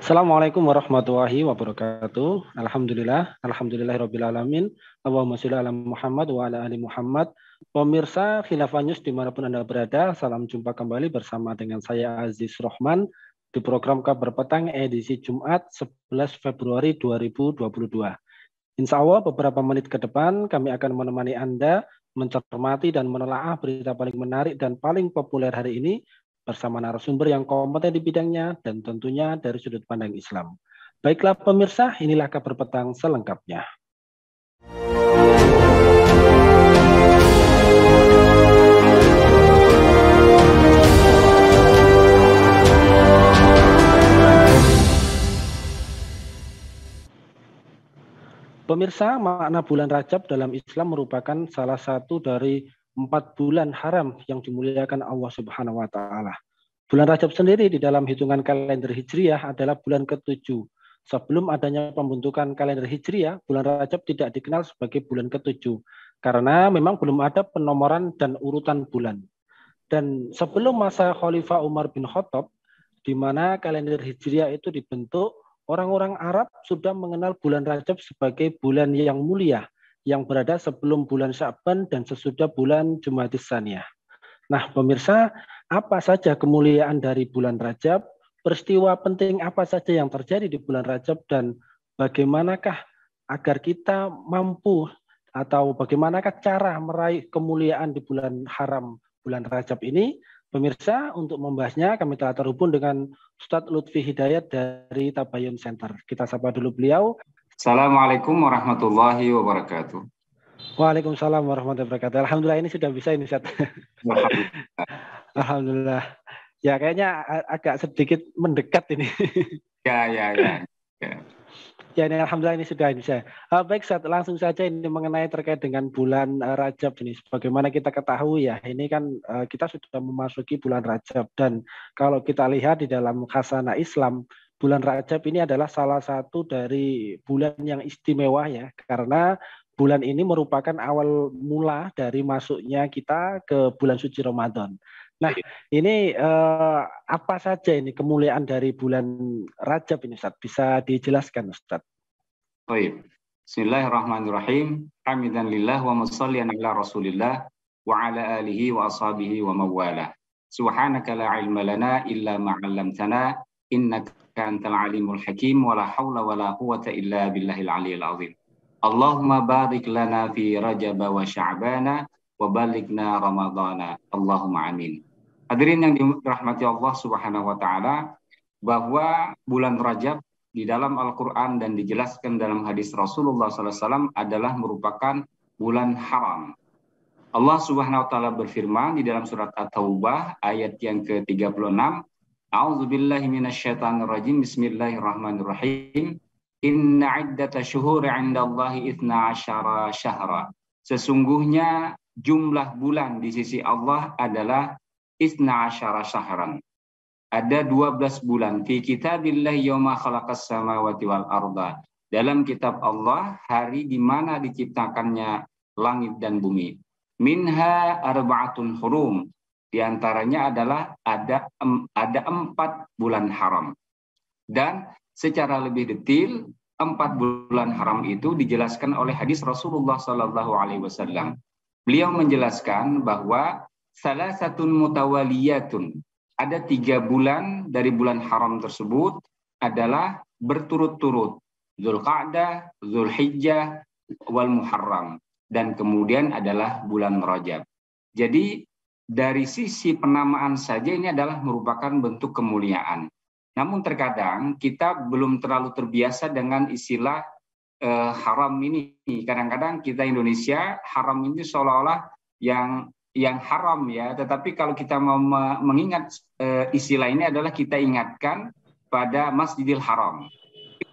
Assalamualaikum warahmatullahi wabarakatuh. Alhamdulillahirabbil alamin. Allahumma sholli ala Muhammad wa ala ali Muhammad. Pemirsa Khilafah News dimanapun Anda berada, salam jumpa kembali bersama dengan saya Aziz Rohman di program Kabar Petang edisi Jumat 11 Februari 2022. Insya Allah beberapa menit ke depan kami akan menemani Anda mencermati dan menelaah berita paling menarik dan paling populer hari ini bersama narasumber yang kompeten di bidangnya dan tentunya dari sudut pandang Islam. Baiklah pemirsa, inilah Kabar Petang selengkapnya. Pemirsa, makna bulan Rajab dalam Islam merupakan salah satu dari 4 bulan haram yang dimuliakan Allah Subhanahu wa Ta'ala. Bulan Rajab sendiri di dalam hitungan kalender Hijriah adalah bulan ke-7. Sebelum adanya pembentukan kalender Hijriah, bulan Rajab tidak dikenal sebagai bulan ke-7 karena memang belum ada penomoran dan urutan bulan. Dan sebelum masa Khalifah Umar bin Khattab, di mana kalender Hijriah itu dibentuk, orang-orang Arab sudah mengenal bulan Rajab sebagai bulan yang mulia, yang berada sebelum bulan Sya'ban dan sesudah bulan Jumadis Tsaniyah. Nah, pemirsa, apa saja kemuliaan dari bulan Rajab? Peristiwa penting apa saja yang terjadi di bulan Rajab dan bagaimanakah agar kita mampu atau bagaimanakah cara meraih kemuliaan di bulan haram bulan Rajab ini? Pemirsa, untuk membahasnya kami telah terhubung dengan Ustadz Lutfi Hidayat dari Tabayun Center. Kita sapa dulu beliau. Assalamualaikum warahmatullahi wabarakatuh. Waalaikumsalam warahmatullahi wabarakatuh. Alhamdulillah ini sudah bisa ini, Ustadz. Alhamdulillah. Ya kayaknya agak sedikit mendekat ini. Ya. Ya ini alhamdulillah ini sudah bisa. Baik, Ustadz, langsung saja ini mengenai terkait dengan bulan Rajab ini. Bagaimana kita ketahui ya, ini kan kita sudah memasuki bulan Rajab dan kalau kita lihat di dalam khasanah Islam, bulan Rajab ini adalah salah satu dari bulan yang istimewa ya, karena bulan ini merupakan awal mula dari masuknya kita ke bulan suci Ramadan. Nah, ini apa saja ini kemuliaan dari bulan Rajab ini, Ustaz? Bisa dijelaskan, Ustaz? Baik. Bismillahirrahmanirrahim. Hamidan lillah wa mushollian ala Rasulillah wa ala alihi wa ashabihi wa mawala. Subhanaka la ilma lana illa ma 'allamtana innaka antal alimul hakim wa la haula wa la quwwata illa billahil aliyil azim. Allahumma barik lana fi Rajab wa Sya'bana wa balighna Ramadhana. Allahumma amin. Hadirin yang dirahmati Allah Subhanahu wa taala, bahwa bulan Rajab di dalam Al-Qur'an dan dijelaskan dalam hadis Rasulullah SAW adalah merupakan bulan haram. Allah Subhanahu wa taala berfirman di dalam surat At-Taubah ayat yang ke-36, A'udzubillahi minasyaitonirrajim. Bismillahirrahmanirrahim. Inna iddata syuhuri 'indallahi 12 syahra. Sesungguhnya jumlah bulan di sisi Allah adalah 12 syahran. Ada 12 bulan fi kitabillah yauma khalaqas samawati wal arda. Dalam kitab Allah hari di mana diciptakannya langit dan bumi. Minha arba'atun hurum. Di antaranya adalah ada 4 bulan haram. Dan secara lebih detail 4 bulan haram itu dijelaskan oleh hadis Rasulullah SAW. Beliau menjelaskan bahwa salah satu mutawaliyatun, ada 3 bulan dari bulan haram tersebut adalah berturut-turut, Dzulqa'dah, Dzulhijjah, wal Muharram, dan kemudian adalah bulan Rajab. Jadi dari sisi penamaan saja ini adalah merupakan bentuk kemuliaan. Namun terkadang kita belum terlalu terbiasa dengan istilah haram ini. Kadang-kadang kita Indonesia haram ini seolah-olah yang haram ya. Tetapi kalau kita mau mengingat istilah ini adalah kita ingatkan pada Masjidil Haram.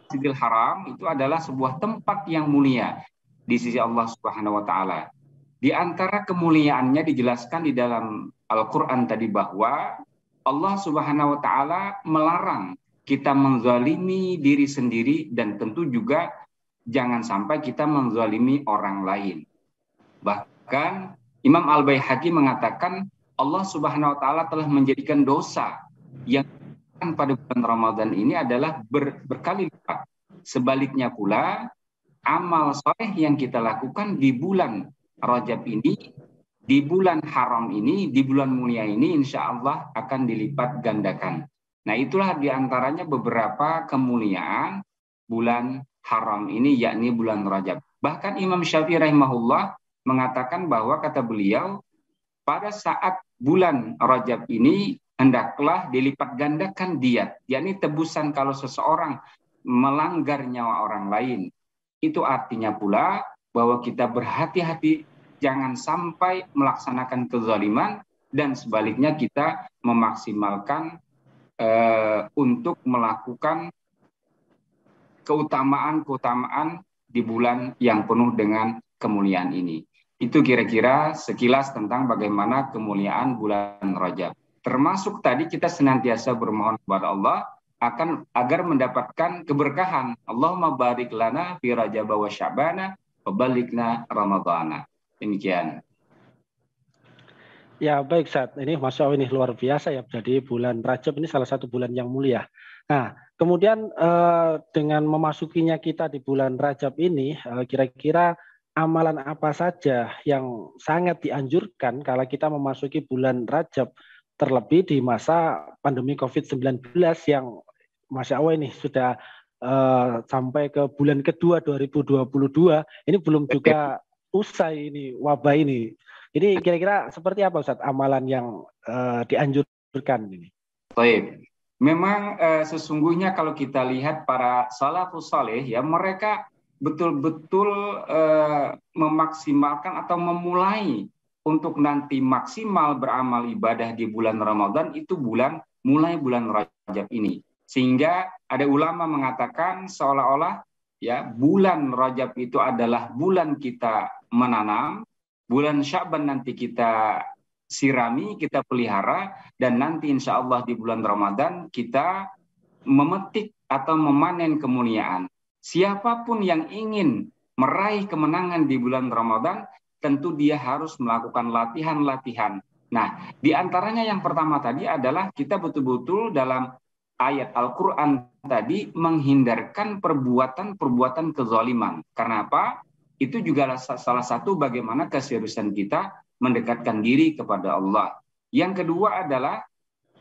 Masjidil Haram itu adalah sebuah tempat yang mulia di sisi Allah Subhanahu wa taala. Di antara kemuliaannya dijelaskan di dalam Al-Qur'an tadi bahwa Allah Subhanahu wa taala melarang kita menzalimi diri sendiri dan tentu juga jangan sampai kita menzalimi orang lain. Bahkan Imam Al-Baihaqi mengatakan Allah Subhanahu wa taala telah menjadikan dosa yang pada bulan Ramadan ini adalah berkali lipat. Sebaliknya pula, amal soleh yang kita lakukan di bulan Rajab ini, di bulan haram ini, di bulan mulia ini, insya Allah akan dilipat gandakan. Nah, itulah diantaranya beberapa kemuliaan bulan haram ini, yakni bulan Rajab. Bahkan Imam Syafi'i rahimahullah mengatakan bahwa, kata beliau, pada saat bulan Rajab ini hendaklah dilipat gandakan diat, yakni tebusan kalau seseorang melanggar nyawa orang lain. Itu artinya pula bahwa kita berhati-hati jangan sampai melaksanakan kezaliman, dan sebaliknya kita memaksimalkan untuk melakukan keutamaan di bulan yang penuh dengan kemuliaan ini. Itu kira-kira sekilas tentang bagaimana kemuliaan bulan Rajab. Termasuk tadi kita senantiasa bermohon kepada Allah agar mendapatkan keberkahan. Allahumma barik lana fi Rajab wa Sya'bana wa balikna Ramadhana. Demikian. Ya, baik, Ustaz. Ini Masya Allah, ini luar biasa ya. Jadi bulan Rajab ini salah satu bulan yang mulia. Nah, kemudian dengan memasukinya kita di bulan Rajab ini, kira-kira amalan apa saja yang sangat dianjurkan kalau kita memasuki bulan Rajab, terlebih di masa pandemi COVID-19 yang Masya Allah ini sudah sampai ke bulan kedua 2022, ini belum juga usai ini wabah ini. Ini kira-kira seperti apa, Ustaz, amalan yang dianjurkan ini? Baik. Memang sesungguhnya kalau kita lihat para salafus saleh ya, mereka betul-betul memaksimalkan atau memulai untuk nanti maksimal beramal ibadah di bulan Ramadan itu mulai bulan Rajab ini. Sehingga ada ulama mengatakan seolah-olah ya bulan Rajab itu adalah bulan kita menanam, bulan Sya'ban nanti kita sirami, kita pelihara, dan nanti insya Allah di bulan Ramadan kita memetik atau memanen kemuliaan. Siapapun yang ingin meraih kemenangan di bulan Ramadan, tentu dia harus melakukan latihan-latihan. Nah, di antaranya yang pertama tadi adalah kita betul-betul dalam ayat Al-Quran tadi menghindarkan perbuatan-perbuatan kezaliman. Karena apa? Itu juga salah satu bagaimana keseriusan kita mendekatkan diri kepada Allah. Yang kedua adalah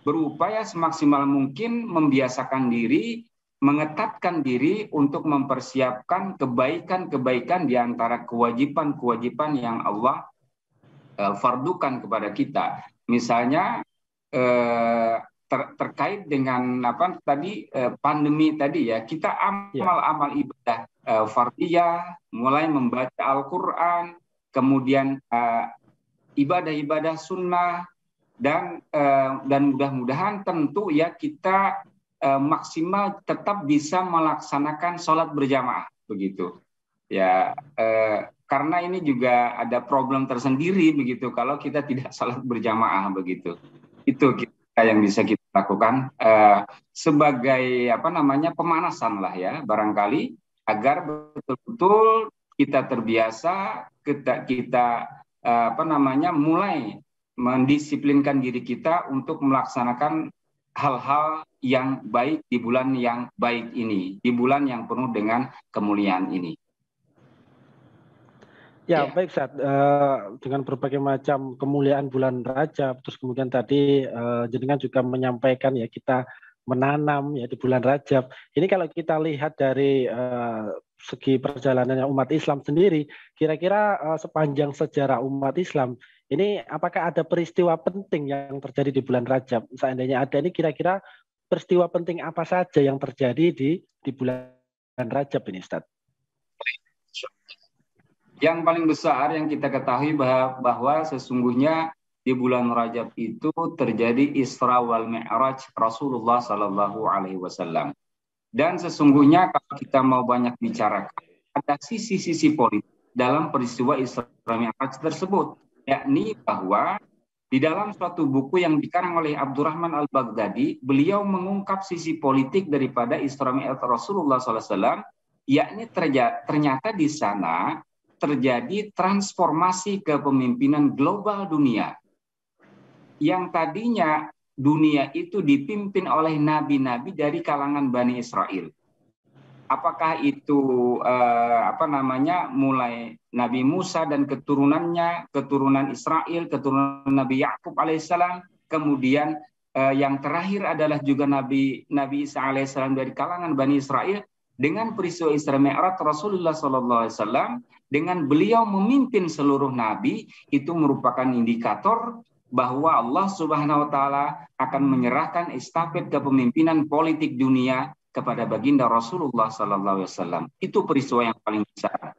berupaya semaksimal mungkin membiasakan diri, mengetatkan diri untuk mempersiapkan kebaikan-kebaikan di antara kewajiban-kewajiban yang Allah fardukan kepada kita. Misalnya terkait dengan pandemi tadi ya, kita amal-amal ibadah fardiyah, mulai membaca Al-Quran, kemudian ibadah-ibadah sunnah, dan mudah-mudahan tentu ya kita maksimal tetap bisa melaksanakan sholat berjamaah begitu ya, karena ini juga ada problem tersendiri begitu kalau kita tidak sholat berjamaah begitu. Itu yang bisa kita lakukan sebagai pemanasan lah ya, barangkali agar betul-betul kita terbiasa, kita mulai mendisiplinkan diri kita untuk melaksanakan hal-hal yang baik di bulan yang baik ini, di bulan yang penuh dengan kemuliaan ini. Ya, baik, Ustaz. Dengan berbagai macam kemuliaan bulan Rajab, terus kemudian tadi jenengan juga menyampaikan ya kita menanam ya di bulan Rajab. Ini kalau kita lihat dari segi perjalanannya umat Islam sendiri, kira-kira sepanjang sejarah umat Islam, ini apakah ada peristiwa penting yang terjadi di bulan Rajab? Seandainya ada, ini kira-kira peristiwa penting apa saja yang terjadi di bulan Rajab ini, Ustaz? Yang paling besar yang kita ketahui bahwa sesungguhnya di bulan Rajab itu terjadi Isra wal Mi'raj Rasulullah Sallallahu Alaihi Wasallam. Dan sesungguhnya kalau kita mau banyak bicara, ada sisi-sisi politik dalam peristiwa Isra Mi'raj tersebut, yakni bahwa di dalam suatu buku yang dikarang oleh Abdurrahman Al-Baghdadi, beliau mengungkap sisi politik daripada Isra Mi'raj Rasulullah SAW, yakni ternyata di sana terjadi transformasi kepemimpinan global dunia. Yang tadinya dunia itu dipimpin oleh nabi-nabi dari kalangan Bani Israel. Apakah itu mulai Nabi Musa dan keturunannya, keturunan Israel, keturunan Nabi Yakub alaihissalam, kemudian yang terakhir adalah juga Nabi Isa alaihissalam dari kalangan Bani Israel. Dengan peristiwa Isra Mi'raj Rasulullah SAW dengan beliau memimpin seluruh nabi, itu merupakan indikator bahwa Allah Subhanahu wa taala akan menyerahkan estafet kepemimpinan politik dunia kepada baginda Rasulullah SAW. Itu peristiwa yang paling besar.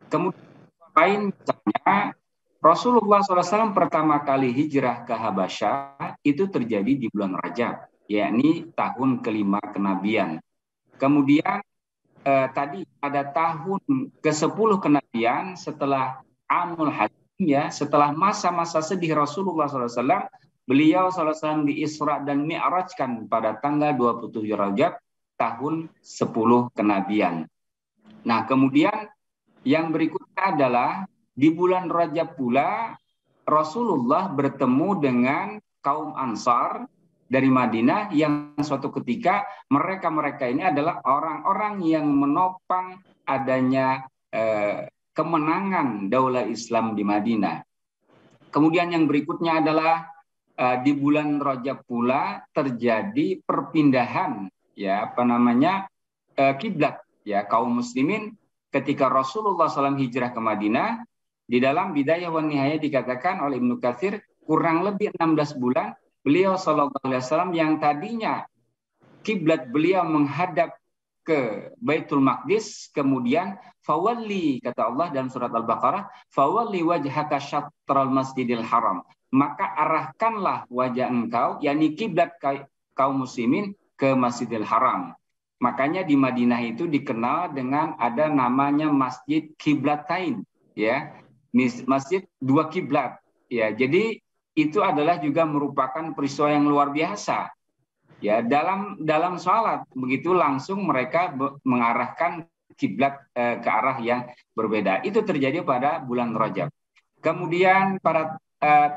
Kemudian lain misalnya Rasulullah SAW pertama kali hijrah ke Habasyah itu terjadi di bulan Rajab, yakni tahun kelima kenabian. Kemudian tadi ada tahun ke-10 kenabian setelah Amul Hakim, ya, setelah masa-masa sedih Rasulullah SAW, beliau SAW diisra dan mi'rajkan pada tanggal 27 Rajab tahun 10 kenabian. Nah, kemudian yang berikutnya adalah di bulan Rajab pula Rasulullah bertemu dengan kaum Ansar dari Madinah yang suatu ketika mereka ini adalah orang-orang yang menopang adanya kemenangan daulah Islam di Madinah. Kemudian yang berikutnya adalah di bulan Rajab pula terjadi perpindahan kiblat, ya, kaum muslimin ketika Rasulullah SAW hijrah ke Madinah. Di dalam Bidayah wan Nihayah dikatakan oleh Ibnu Katsir kurang lebih 16 bulan beliau SAW yang tadinya kiblat beliau menghadap ke Baitul Maqdis, kemudian fawalli, kata Allah dalam surat Al-Baqarah, fawalli wajhaka syatral masjidil haram, maka arahkanlah wajah engkau, yakni kiblat kaum muslimin ke Masjidil Haram. Makanya di Madinah itu dikenal dengan ada namanya Masjid Kiblatain, ya, masjid dua kiblat, ya. Jadi itu adalah juga merupakan peristiwa yang luar biasa, ya. Dalam sholat begitu langsung mereka mengarahkan kiblat ke arah yang berbeda. Itu terjadi pada bulan Rajab. Kemudian pada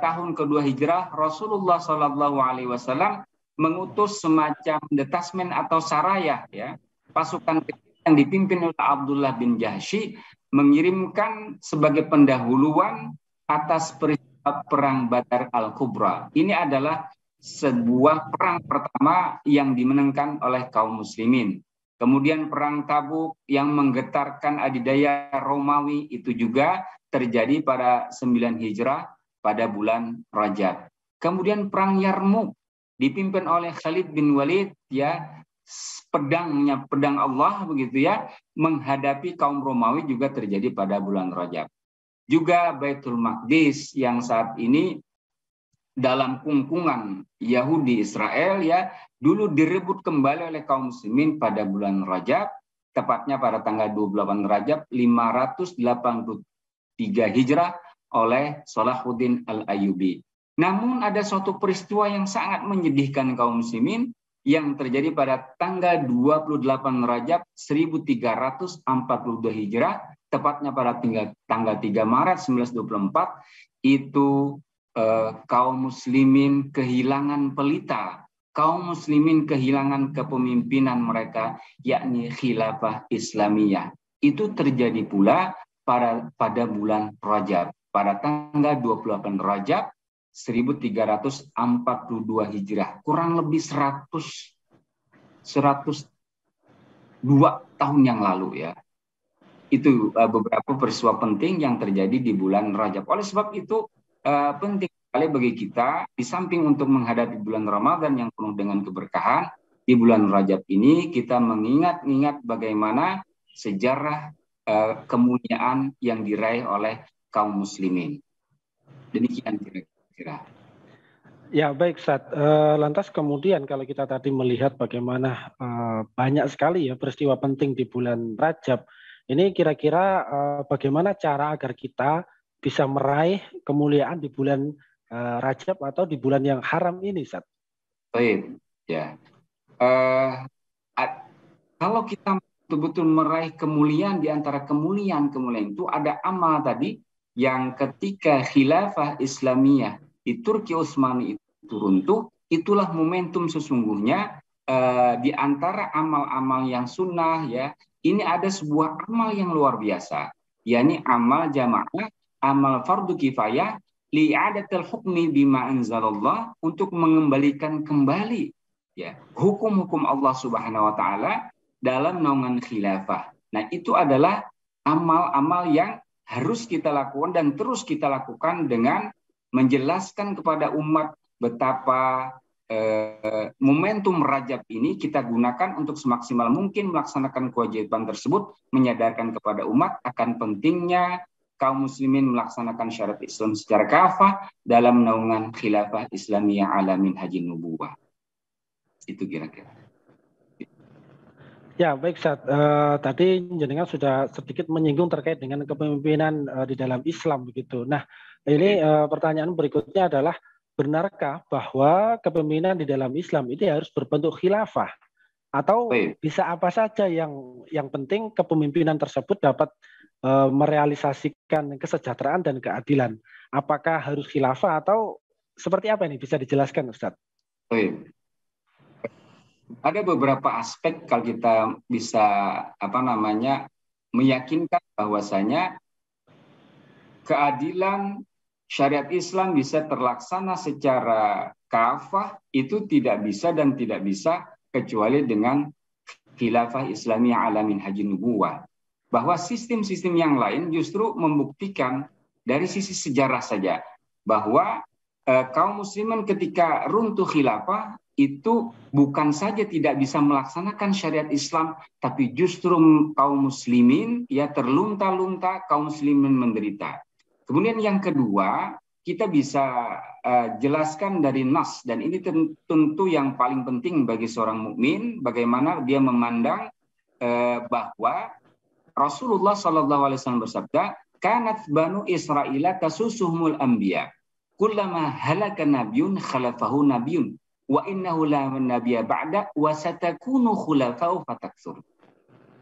tahun kedua hijrah Rasulullah SAW mengutus semacam detasmen atau saraya, ya, pasukan yang dipimpin oleh Abdullah bin Jahsy mengirimkan sebagai pendahuluan atas peristiwa perang Badar Al-Kubra. Ini adalah sebuah perang pertama yang dimenangkan oleh kaum muslimin. Kemudian perang Tabuk yang menggetarkan adidaya Romawi itu juga terjadi pada 9 Hijrah pada bulan Rajab. Kemudian perang Yarmuk dipimpin oleh Khalid bin Walid, ya, pedang Allah begitu, ya, menghadapi kaum Romawi juga terjadi pada bulan Rajab. Juga Baitul Maqdis yang saat ini dalam kungkungan Yahudi Israel, ya, dulu direbut kembali oleh kaum muslimin pada bulan Rajab, tepatnya pada tanggal 28 Rajab 583 Hijrah oleh Salahuddin Al-Ayyubi. Namun ada suatu peristiwa yang sangat menyedihkan kaum muslimin yang terjadi pada tanggal 28 Rajab 1342 Hijrah, tepatnya pada tanggal 3 Maret 1924, itu kaum muslimin kehilangan pelita, kaum muslimin kehilangan kepemimpinan mereka, yakni khilafah Islamiyah. Itu terjadi pula pada bulan Rajab, pada tanggal 28 Rajab 1342 Hijrah, kurang lebih 102 tahun yang lalu, ya. Itu beberapa peristiwa penting yang terjadi di bulan Rajab. Oleh sebab itu penting sekali bagi kita, di samping untuk menghadapi bulan Ramadan yang penuh dengan keberkahan, di bulan Rajab ini kita mengingat-ingat bagaimana sejarah kemuliaan yang diraih oleh kaum muslimin. Demikian kira-kira. Ya, baik, Ustaz. Lantas kemudian kalau kita tadi melihat bagaimana banyak sekali, ya, peristiwa penting di bulan Rajab, ini kira-kira bagaimana cara agar kita bisa meraih kemuliaan di bulan Rajab atau di bulan yang haram ini, Ustaz? Baik, ya. Kalau kita betul-betul meraih kemuliaan, di antara kemuliaan-kemuliaan itu ada amal tadi yang ketika khilafah Islamiyah di Turki Utsmani itu runtuh, itulah momentum sesungguhnya di antara amal-amal yang sunnah ya. Ini ada sebuah amal yang luar biasa, yakni amal jamaah, amal fardu kifayah li'adatil hukmi bima anzalallah, untuk mengembalikan kembali ya hukum-hukum Allah Subhanahu wa taala dalam naungan khilafah. Nah, itu adalah amal-amal yang harus kita lakukan dan terus kita lakukan dengan menjelaskan kepada umat betapa momentum Rajab ini kita gunakan untuk semaksimal mungkin melaksanakan kewajiban tersebut, menyadarkan kepada umat akan pentingnya kaum muslimin melaksanakan syariat Islam secara kafah dalam naungan khilafah Islamiyah ala minhajin nubuwah. Itu kira-kira. Ya, baik Ustaz. Tadi jenengan sudah sedikit menyinggung terkait dengan kepemimpinan di dalam Islam begitu. Nah, ini pertanyaan berikutnya adalah, benarkah bahwa kepemimpinan di dalam Islam itu harus berbentuk khilafah? Atau bisa apa saja yang penting kepemimpinan tersebut dapat merealisasikan kesejahteraan dan keadilan? Apakah harus khilafah atau seperti apa ini? Bisa dijelaskan, Ustaz? Ada beberapa aspek kalau kita bisa meyakinkan bahwasanya keadilan syariat Islam bisa terlaksana secara kafah, itu tidak bisa dan tidak bisa kecuali dengan khilafah Islamiyah ala minhajin nubuwah. Bahwa sistem-sistem yang lain justru membuktikan dari sisi sejarah saja bahwa kaum muslimin ketika runtuh khilafah itu bukan saja tidak bisa melaksanakan syariat Islam, tapi justru kaum muslimin ya terlunta-lunta, kaum muslimin menderita. Kemudian yang kedua, kita bisa jelaskan dari nas, dan ini tentu yang paling penting bagi seorang mukmin, bagaimana dia memandang bahwa Rasulullah SAW bersabda, "Kanat banu Israila tasusuhumul anbiya, kullama halaka nabiyyun khalafahu nabiyyun, wa innahu la nabiyya ba'da wa satakunu khulafa'u fataktsur."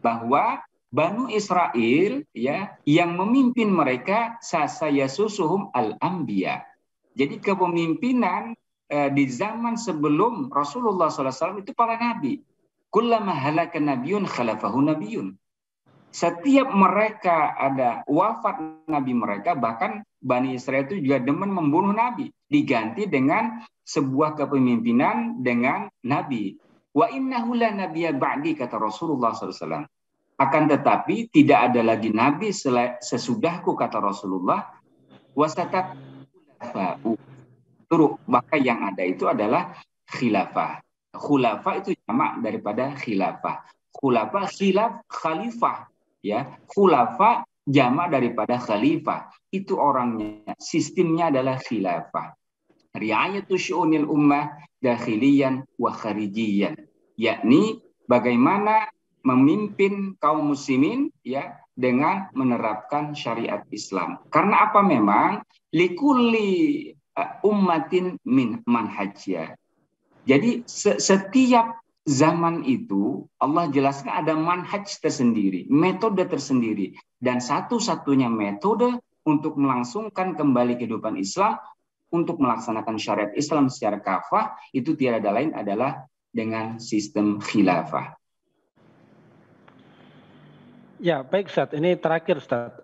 Bahwa Banu Israel ya yang memimpin mereka sasayasusuhum al-anbiya. Jadi kepemimpinan di zaman sebelum Rasulullah SAW itu para nabi. Kullama halaka nabiyyun khalafahu nabiyyun. Setiap mereka ada wafat nabi mereka, bahkan Bani Israel itu juga demen membunuh nabi, diganti dengan sebuah kepemimpinan dengan nabi. Wa innahu la nabiyya ba'di, kata Rasulullah SAW. Akan tetapi tidak ada lagi nabi sesudahku, kata Rasulullah. Wasatat maka yang ada itu adalah khilafah. Khulafah itu jamak daripada khilafah. Khulafah khalifah ya. Khulafah jamak daripada khalifah. Itu orangnya, sistemnya adalah khilafah. Riayatu syu'unil ummah dakhiliyan wa kharijiyan, yakni bagaimana memimpin kaum muslimin ya dengan menerapkan syariat Islam. Karena apa? Memang likulli ummatin min manhajnya. Jadi setiap zaman itu Allah jelaskan ada manhaj tersendiri, metode tersendiri, dan satu-satunya metode untuk melangsungkan kembali kehidupan Islam, untuk melaksanakan syariat Islam secara kafah, itu tiada lain adalah dengan sistem khilafah. Ya, baik Ustaz. Ini terakhir Ustaz.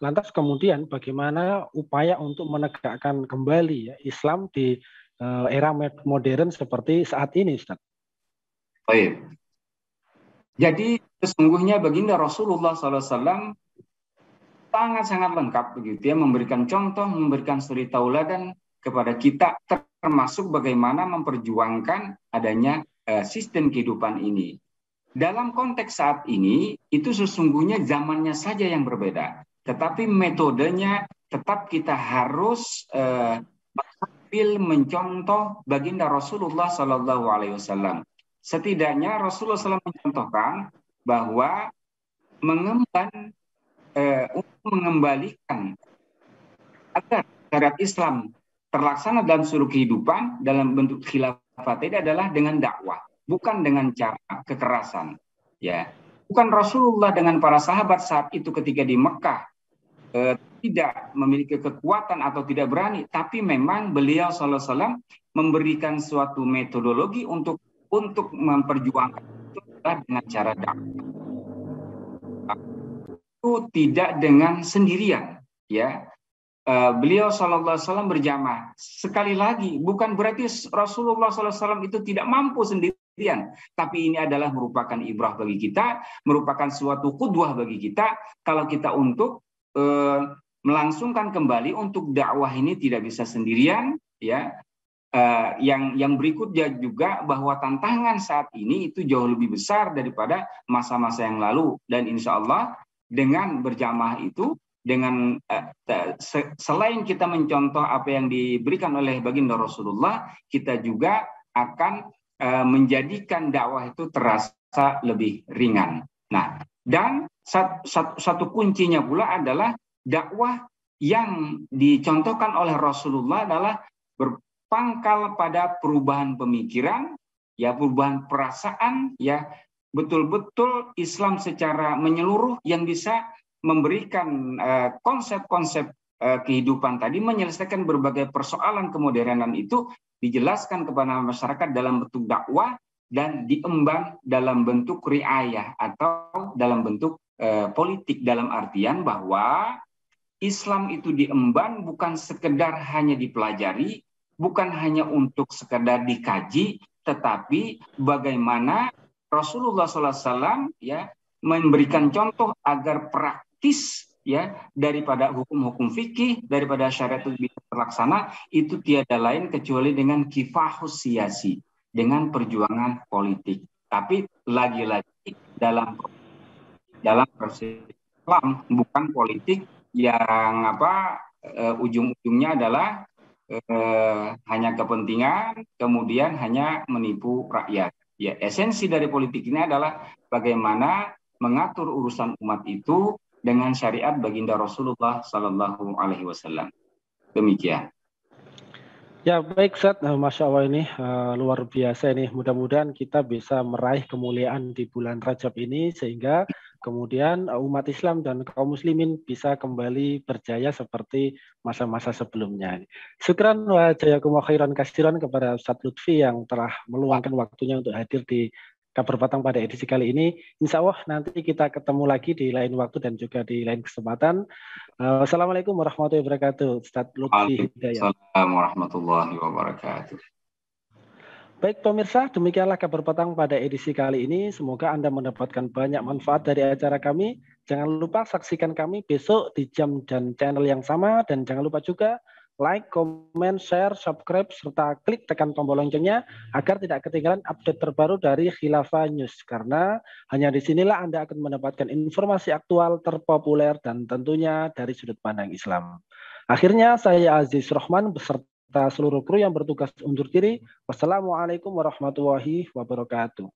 Lantas kemudian bagaimana upaya untuk menegakkan kembali ya, Islam di era modern seperti saat ini, Ustaz? Baik. Jadi sesungguhnya baginda Rasulullah SAW sangat-sangat lengkap begitu ya, memberikan contoh, memberikan suri tauladan kepada kita, termasuk bagaimana memperjuangkan adanya sistem kehidupan ini. Dalam konteks saat ini, itu sesungguhnya zamannya saja yang berbeda. Tetapi metodenya tetap kita harus mencontoh baginda Rasulullah SAW. Setidaknya Rasulullah SAW mencontohkan bahwa untuk mengembalikan agar syariat Islam terlaksana dalam seluruh kehidupan dalam bentuk khilafah ini adalah dengan dakwah. Bukan dengan cara kekerasan, ya. Bukan Rasulullah dengan para sahabat saat itu ketika di Mekah tidak memiliki kekuatan atau tidak berani, tapi memang beliau sallallahu alaihi wasallam memberikan suatu metodologi untuk memperjuangkan itu dengan cara dakwah. Itu tidak dengan sendirian, ya. Beliau sallallahu alaihi wasallam berjamaah. Sekali lagi, bukan berarti Rasulullah sallallahu alaihi wasallam itu tidak mampu sendirian, tapi ini adalah merupakan ibrah bagi kita, merupakan suatu qudwah bagi kita kalau kita untuk melangsungkan kembali untuk dakwah ini tidak bisa sendirian, ya. Yang berikutnya juga bahwa tantangan saat ini itu jauh lebih besar daripada masa-masa yang lalu, dan insya Allah dengan berjamaah itu, dengan selain kita mencontoh apa yang diberikan oleh baginda Rasulullah, kita juga akan menjadikan dakwah itu terasa lebih ringan. Nah, dan satu kuncinya pula adalah dakwah yang dicontohkan oleh Rasulullah adalah berpangkal pada perubahan pemikiran, ya, perubahan perasaan, ya, betul-betul Islam secara menyeluruh yang bisa memberikan konsep-konsep kehidupan tadi, menyelesaikan berbagai persoalan kemodernan itu dijelaskan kepada masyarakat dalam bentuk dakwah dan diemban dalam bentuk riayah atau dalam bentuk politik, dalam artian bahwa Islam itu diemban bukan sekedar hanya dipelajari, bukan hanya untuk sekedar dikaji, tetapi bagaimana Rasulullah SAW, ya, memberikan contoh agar praktis, ya, daripada hukum-hukum fikih, daripada syariat itu bisa terlaksana, itu tiada lain kecuali dengan kifahus siyasi, dengan perjuangan politik. Tapi lagi-lagi dalam proses Islam bukan politik yang ujung-ujungnya adalah hanya kepentingan, kemudian hanya menipu rakyat. Ya, esensi dari politik ini adalah bagaimana mengatur urusan umat itu dengan syariat baginda Rasulullah Sallallahu Alaihi Wasallam. Demikian. Ya, baik Ustaz, Masya Allah, ini luar biasa ini. Mudah-mudahan kita bisa meraih kemuliaan di bulan Rajab ini sehingga kemudian umat Islam dan kaum muslimin bisa kembali berjaya seperti masa-masa sebelumnya. Syukran wa jazakumullah khairan katsiran kepada Ustaz Lutfi yang telah meluangkan waktunya untuk hadir di Kabar Batang pada edisi kali ini. Insya Allah nanti kita ketemu lagi di lain waktu dan juga di lain kesempatan. Wassalamualaikum warahmatullahi wabarakatuh. Ustaz Lutfi Hidayat. Waalaikumsalam warahmatullahi wabarakatuh. Baik pemirsa, demikianlah Kabar Petang pada edisi kali ini. Semoga Anda mendapatkan banyak manfaat dari acara kami. Jangan lupa saksikan kami besok di jam dan channel yang sama. Dan jangan lupa juga like, komen, share, subscribe, serta klik tekan tombol loncengnya agar tidak ketinggalan update terbaru dari Khilafah News. Karena hanya di sinilah Anda akan mendapatkan informasi aktual, terpopuler, dan tentunya dari sudut pandang Islam. Akhirnya saya Aziz Rahman beserta seluruh kru yang bertugas undur diri. Wassalamualaikum warahmatullahi wabarakatuh.